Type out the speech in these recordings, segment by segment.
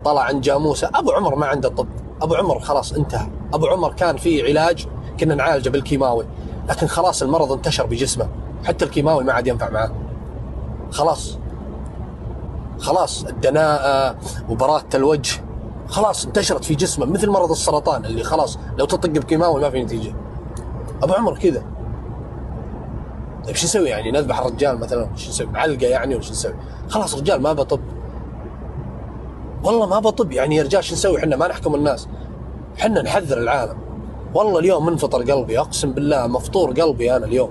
طلع عند جاموسه. ابو عمر ما عنده طب، ابو عمر خلاص انتهى. ابو عمر كان فيه علاج كنا نعالجه بالكيماوي، لكن خلاص المرض انتشر بجسمه، حتى الكيماوي ما عاد ينفع معاه. خلاص الدناءة وبراءة الوجه خلاص انتشرت في جسمه، مثل مرض السرطان اللي خلاص لو تطق بكيماوي ما في نتيجة. ابو عمر كذا. طيب شو نسوي يعني؟ نذبح الرجال مثلا؟ شو نسوي؟ معلقة يعني وش نسوي؟ خلاص رجال ما بطب، والله ما بطب يعني يا رجال. شو نسوي؟ احنا ما نحكم الناس، احنا نحذر العالم. والله اليوم منفطر قلبي، اقسم بالله مفطور قلبي انا اليوم.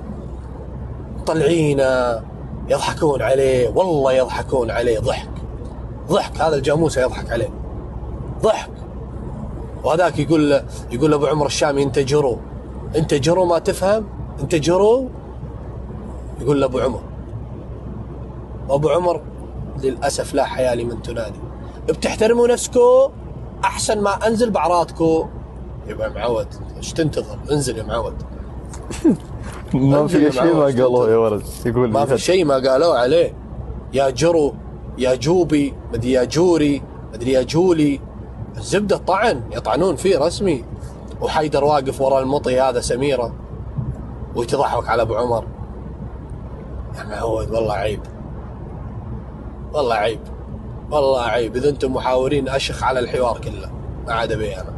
طلعينا يضحكون عليه، والله يضحكون عليه ضحك. هذا الجاموسة يضحك عليه ضحك. وهذاك يقول ابو عمر الشامي انت جرو ما تفهم، انت جرو. يقول له ابو عمر للاسف لا حياة لمن تنادي، بتحترموا نفسكو احسن ما انزل باعراضكو. يبقى معود ايش تنتظر؟ انزل يا معود. ما في شيء ما قالوه يا ولد. يقول ما في شيء ما قالوه عليه. يا جرو، يا جوبي، مدري يا جوري، مدري يا جولي. الزبدة طعن، يطعنون فيه رسمي. وحيدر واقف وراء المطي هذا سميرة ويتضحك على ابو عمر. يا معود والله عيب، والله عيب، والله عيب. اذا انتم محاورين اشخ على الحوار كله ما عاد ابي انا.